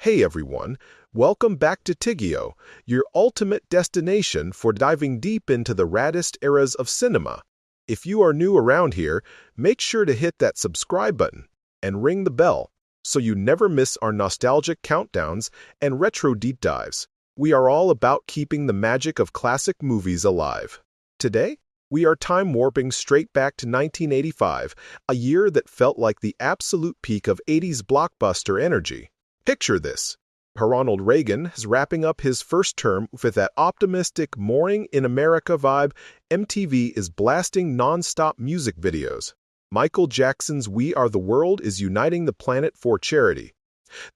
Hey everyone, welcome back to Tigio, your ultimate destination for diving deep into the raddest eras of cinema. If you are new around here, make sure to hit that subscribe button and ring the bell so you never miss our nostalgic countdowns and retro deep dives. We are all about keeping the magic of classic movies alive. Today, we are time warping straight back to 1985, a year that felt like the absolute peak of 80s blockbuster energy. Picture this. Ronald Reagan is wrapping up his first term with that optimistic Morning in America vibe. MTV is blasting non-stop music videos. Michael Jackson's We Are the World is uniting the planet for charity.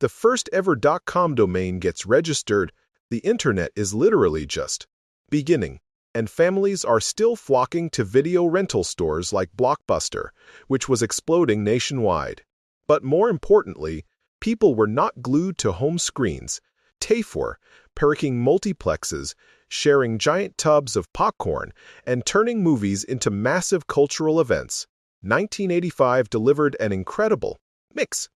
The first ever .com domain gets registered. The internet is literally just beginning, and families are still flocking to video rental stores like Blockbuster, which was exploding nationwide. But more importantly, people were not glued to home screens. They were perking multiplexes, sharing giant tubs of popcorn, and turning movies into massive cultural events. 1985 delivered an incredible mix.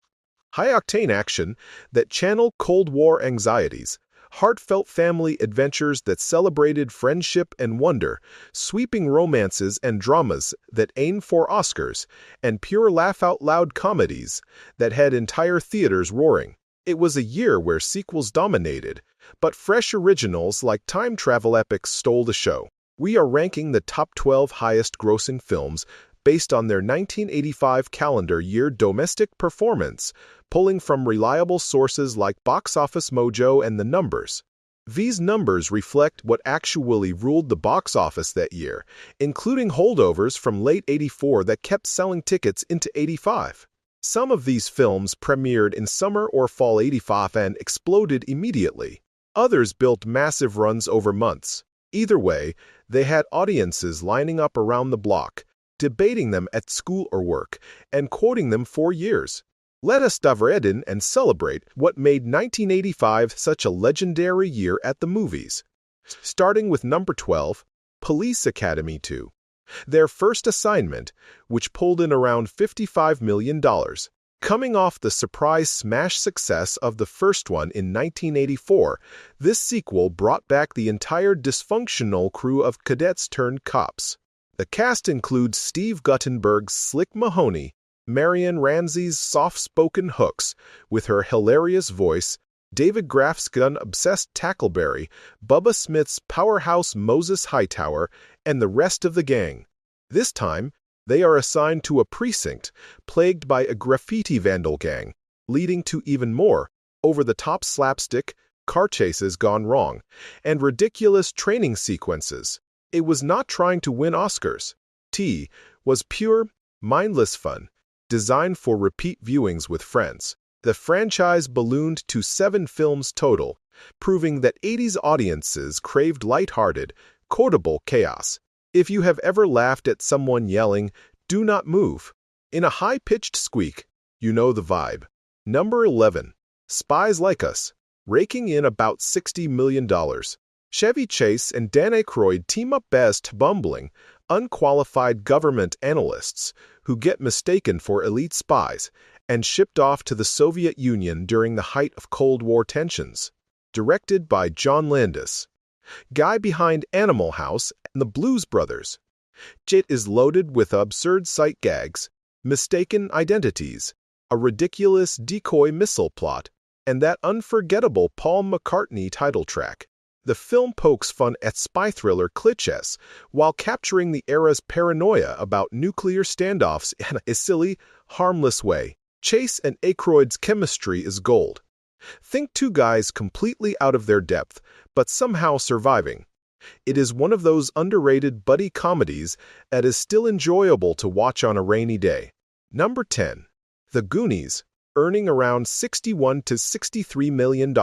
High-octane action that channeled Cold War anxieties, heartfelt family adventures that celebrated friendship and wonder, sweeping romances and dramas that aimed for Oscars, and pure laugh-out-loud comedies that had entire theaters roaring. It was a year where sequels dominated, but fresh originals like time travel epics stole the show. We are ranking the top 12 highest-grossing films based on their 1985 calendar year domestic performance, pulling from reliable sources like Box Office Mojo and The Numbers. These numbers reflect what actually ruled the box office that year, including holdovers from late 84 that kept selling tickets into 85. Some of these films premiered in summer or fall 85 and exploded immediately. Others built massive runs over months. Either way, they had audiences lining up around the block, debating them at school or work, and quoting them for years. Let us dive in and celebrate what made 1985 such a legendary year at the movies. Starting with number 12, Police Academy 2. Their first assignment, which pulled in around $55 million. Coming off the surprise smash success of the first one in 1984, this sequel brought back the entire dysfunctional crew of cadets turned cops. The cast includes Steve Guttenberg's Slick Mahoney, Marion Ramsey's soft-spoken hooks with her hilarious voice, David Graff's gun-obsessed Tackleberry, Bubba Smith's powerhouse Moses Hightower, and the rest of the gang. This time, they are assigned to a precinct plagued by a graffiti vandal gang, leading to even more over-the-top slapstick, car chases gone wrong, and ridiculous training sequences. It was not trying to win Oscars. It was pure, mindless fun, designed for repeat viewings with friends. The franchise ballooned to 7 films total, proving that 80s audiences craved lighthearted, quotable chaos. If you have ever laughed at someone yelling, "Do not move," in a high-pitched squeak, you know the vibe. Number 11. Spies Like Us, raking in about $60 million. Chevy Chase and Dan Aykroyd team up as bumbling, unqualified government analysts who get mistaken for elite spies and shipped off to the Soviet Union during the height of Cold War tensions. Directed by John Landis, guy behind Animal House and the Blues Brothers. It is loaded with absurd sight gags, mistaken identities, a ridiculous decoy missile plot, and that unforgettable Paul McCartney title track. The film pokes fun at spy thriller cliches while capturing the era's paranoia about nuclear standoffs in a silly, harmless way. Chase and Aykroyd's chemistry is gold. Think two guys completely out of their depth, but somehow surviving. It is one of those underrated buddy comedies that is still enjoyable to watch on a rainy day. Number 10. The Goonies, earning around $61 to $63 million.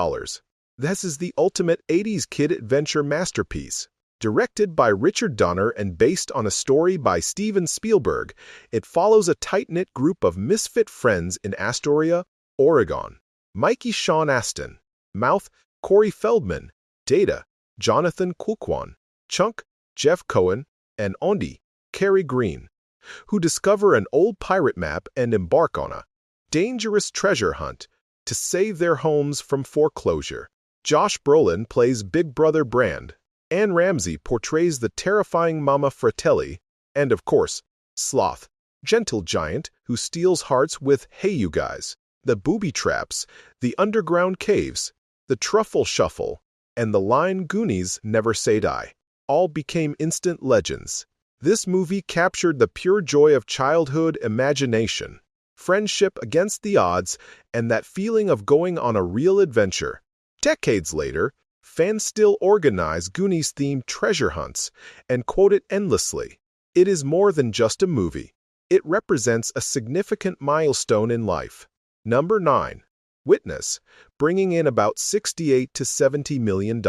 This is the ultimate 80s kid adventure masterpiece. Directed by Richard Donner and based on a story by Steven Spielberg, it follows a tight-knit group of misfit friends in Astoria, Oregon. Mikey Sean Astin, Mouth, Corey Feldman, Data, Jonathan Kulkwan, Chunk, Jeff Cohen, and Ondi, Carrie Green, who discover an old pirate map and embark on a dangerous treasure hunt to save their homes from foreclosure. Josh Brolin plays Big Brother Brand. Anne Ramsey portrays the terrifying Mama Fratelli. And of course, Sloth, gentle giant who steals hearts with "Hey you guys." The booby traps, the underground caves, the truffle shuffle, and the line "Goonies never say die" all became instant legends. This movie captured the pure joy of childhood imagination, friendship against the odds, and that feeling of going on a real adventure. Decades later, fans still organize Goonies-themed treasure hunts and quote it endlessly. It is more than just a movie. It represents a significant milestone in life. Number 9. Witness, bringing in about $68 to $70 million.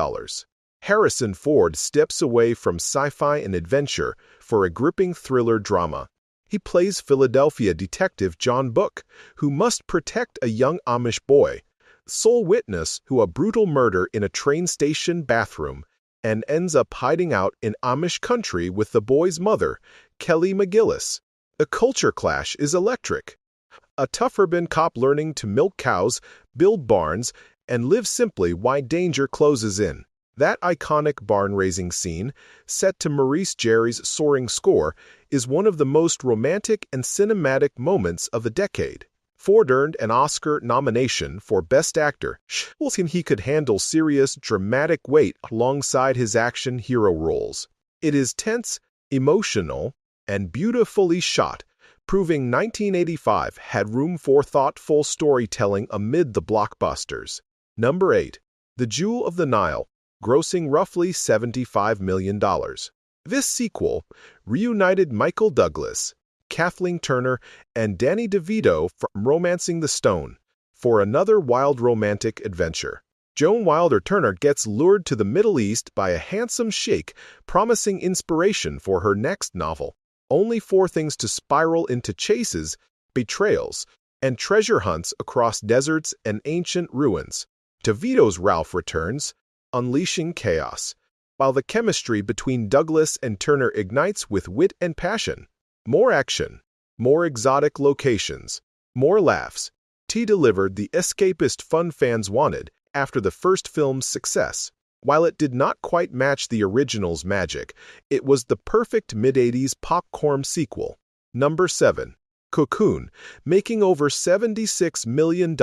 Harrison Ford steps away from sci-fi and adventure for a gripping thriller drama. He plays Philadelphia detective John Book, who must protect a young Amish boy, sole witness who a brutal murder in a train station bathroom, and ends up hiding out in Amish country with the boy's mother, Kelly McGillis. The culture clash is electric. A tough urban cop learning to milk cows, build barns, and live simply while danger closes in. That iconic barn-raising scene, set to Maurice Jarre's soaring score, is one of the most romantic and cinematic moments of the decade. Ford earned an Oscar nomination for Best Actor. He could handle serious, dramatic weight alongside his action hero roles. It is tense, emotional, and beautifully shot, proving 1985 had room for thoughtful storytelling amid the blockbusters. Number 8. The Jewel of the Nile, grossing roughly $75 million. This sequel reunited Michael Douglas, Kathleen Turner, and Danny DeVito from Romancing the Stone for another wild romantic adventure. Joan Wilder Turner gets lured to the Middle East by a handsome sheikh promising inspiration for her next novel, only for things to spiral into chases, betrayals, and treasure hunts across deserts and ancient ruins. DeVito's Ralph returns, unleashing chaos, while the chemistry between Douglas and Turner ignites with wit and passion. More action, more exotic locations, more laughs. T delivered the escapist fun fans wanted after the first film's success. While it did not quite match the original's magic, it was the perfect mid-80s popcorn sequel. Number 7. Cocoon, making over $76 million.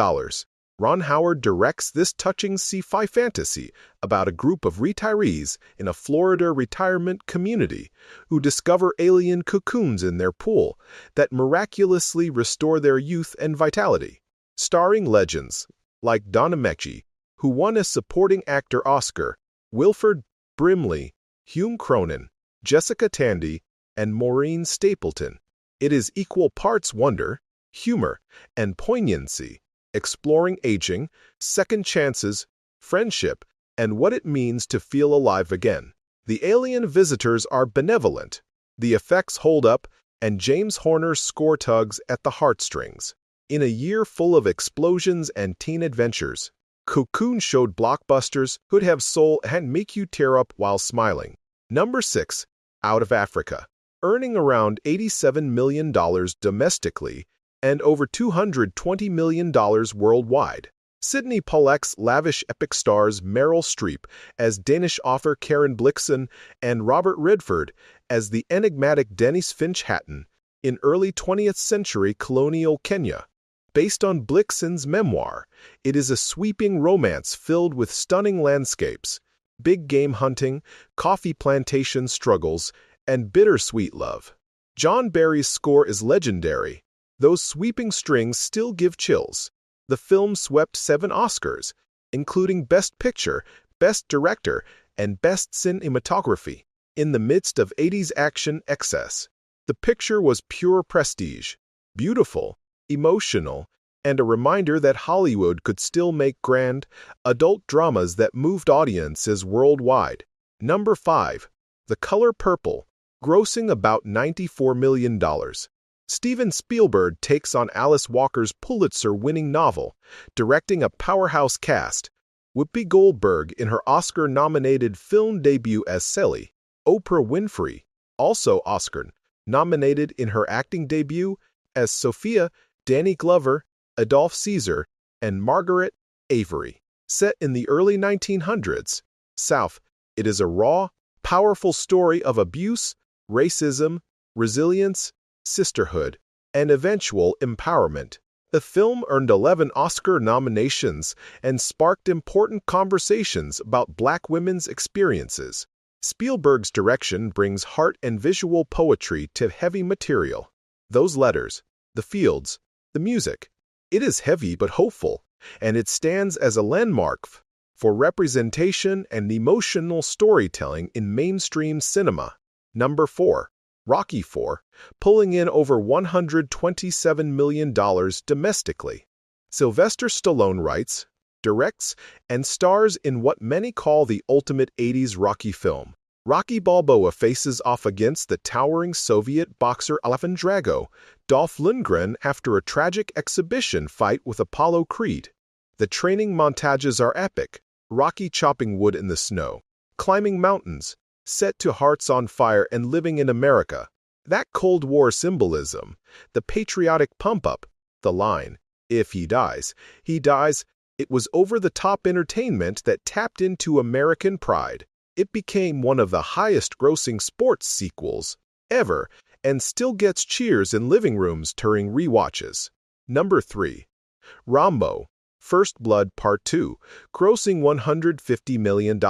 Ron Howard directs this touching sci-fi fantasy about a group of retirees in a Florida retirement community who discover alien cocoons in their pool that miraculously restore their youth and vitality. Starring legends like Donna Mechie, who won a supporting actor Oscar, Wilford Brimley, Hume Cronin, Jessica Tandy, and Maureen Stapleton. It is equal parts wonder, humor, and poignancy, exploring aging, second chances, friendship, and what it means to feel alive again. The alien visitors are benevolent, the effects hold up, and James Horner's score tugs at the heartstrings. In a year full of explosions and teen adventures, Cocoon showed blockbusters could have soul and make you tear up while smiling. Number 6. Out of Africa. Earning around $87 million domestically and over $220 million worldwide. Sidney Pollack's lavish epic stars Meryl Streep as Danish author Karen Blixen and Robert Redford as the enigmatic Dennis Finch Hatton in early 20th century colonial Kenya. Based on Blixen's memoir, it is a sweeping romance filled with stunning landscapes, big game hunting, coffee plantation struggles, and bittersweet love. John Barry's score is legendary. Those sweeping strings still give chills. The film swept 7 Oscars, including Best Picture, Best Director, and Best Cinematography. In the midst of 80s action excess, the picture was pure prestige, beautiful, emotional, and a reminder that Hollywood could still make grand, adult dramas that moved audiences worldwide. Number 5. The Color Purple, grossing about $94 million. Steven Spielberg takes on Alice Walker's Pulitzer-winning novel, directing a powerhouse cast. Whoopi Goldberg in her Oscar-nominated film debut as Sally. Oprah Winfrey, also Oscar-nominated in her acting debut as Sophia. Danny Glover, Adolph Caesar, and Margaret Avery. Set in the early 1900s South, it is a raw, powerful story of abuse, racism, resilience, sisterhood, and eventual empowerment. The film earned 11 Oscar nominations and sparked important conversations about Black women's experiences. Spielberg's direction brings heart and visual poetry to heavy material. Those letters, the fields, the music. It is heavy but hopeful, and it stands as a landmark for representation and emotional storytelling in mainstream cinema. Number 4. Rocky IV, pulling in over $127 million domestically. Sylvester Stallone writes, directs, and stars in what many call the ultimate 80s Rocky film. Rocky Balboa faces off against the towering Soviet boxer Ivan Drago, Dolph Lundgren after a tragic exhibition fight with Apollo Creed. The training montages are epic, Rocky chopping wood in the snow, climbing mountains, set to Hearts on Fire and Living in America. That Cold War symbolism, the patriotic pump-up, the line, "If he dies, he dies," it was over-the-top entertainment that tapped into American pride. It became one of the highest-grossing sports sequels ever and still gets cheers in living rooms during rewatches. Number 3. Rambo, First Blood Part 2, grossing $150 million.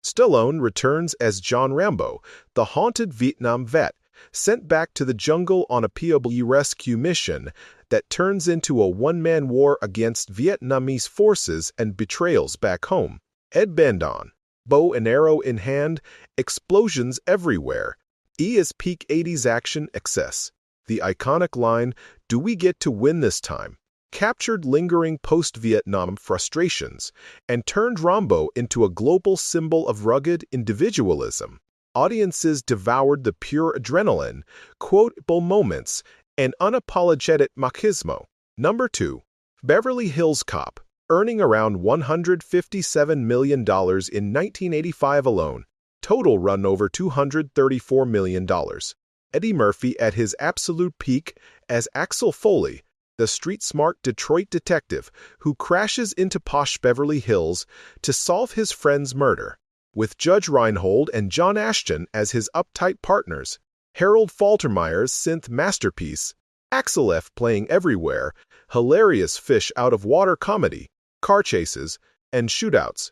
Stallone returns as John Rambo, the haunted Vietnam vet, sent back to the jungle on a POW rescue mission that turns into a one-man war against Vietnamese forces and betrayals back home. Ed Bandon, bow and arrow in hand, explosions everywhere. Is peak 80s action excess. The iconic line, "Do we get to win this time?" captured lingering post-Vietnam frustrations and turned Rambo into a global symbol of rugged individualism. Audiences devoured the pure adrenaline, quotable moments, and unapologetic machismo. Number 2. Beverly Hills Cop, earning around $157 million in 1985 alone, total run over $234 million. Eddie Murphy at his absolute peak as Axel Foley, the street-smart Detroit detective who crashes into posh Beverly Hills to solve his friend's murder. With Judge Reinhold and John Ashton as his uptight partners, Harold Faltermeyer's synth masterpiece, Axel F. playing everywhere, hilarious fish-out-of-water comedy, car chases, and shootouts.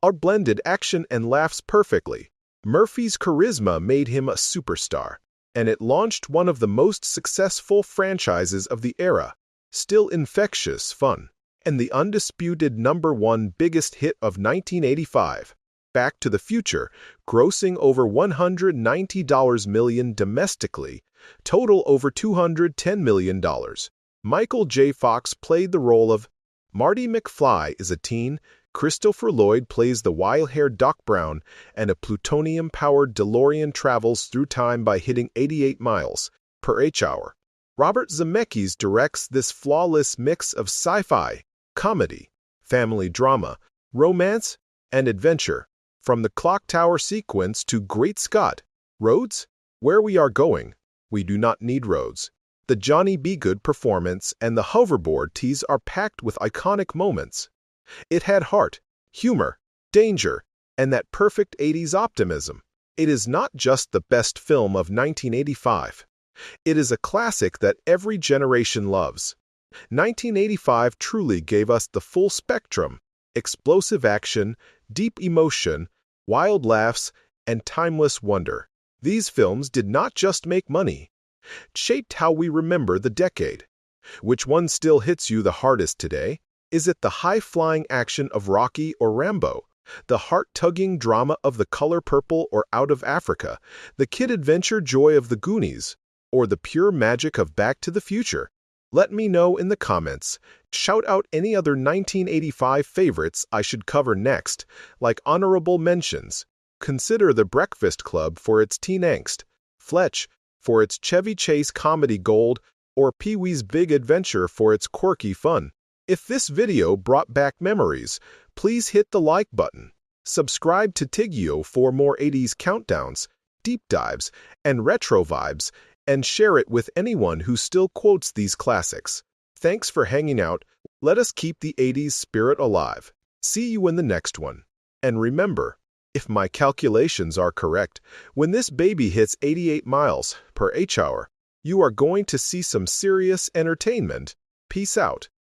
Our blended action and laughs perfectly. Murphy's charisma made him a superstar, and it launched one of the most successful franchises of the era. Still infectious fun, and the undisputed #1 biggest hit of 1985. Back to the Future, grossing over $190 million domestically, total over $210 million. Michael J. Fox played the role of Marty McFly is a teen, Christopher Lloyd plays the wild-haired Doc Brown, and a plutonium-powered DeLorean travels through time by hitting 88 miles per hour. Robert Zemeckis directs this flawless mix of sci-fi, comedy, family drama, romance, and adventure. From the clock tower sequence to Great Scott, roads? Where we are going, we do not need roads. The Johnny B. Good performance and the hoverboard tease are packed with iconic moments. It had heart, humor, danger, and that perfect 80s optimism. It is not just the best film of 1985. It is a classic that every generation loves. 1985 truly gave us the full spectrum: explosive action, deep emotion, wild laughs, and timeless wonder. These films did not just make money, shaped how we remember the decade. Which one still hits you the hardest today? Is it the high-flying action of Rocky or Rambo, the heart-tugging drama of The Color Purple or Out of Africa, the kid-adventure joy of the Goonies, or the pure magic of Back to the Future? Let me know in the comments. Shout out any other 1985 favorites I should cover next, like honorable mentions. Consider The Breakfast Club for its teen angst, Fletch for its Chevy Chase comedy gold, or Pee-wee's Big Adventure for its quirky fun. If this video brought back memories, please hit the like button. Subscribe to Tigio for more 80s countdowns, deep dives, and retro vibes, and share it with anyone who still quotes these classics. thanks for hanging out. Let us keep the 80s spirit alive. See you in the next one. And remember, if my calculations are correct, when this baby hits 88 miles per h hour, you are going to see some serious entertainment. Peace out.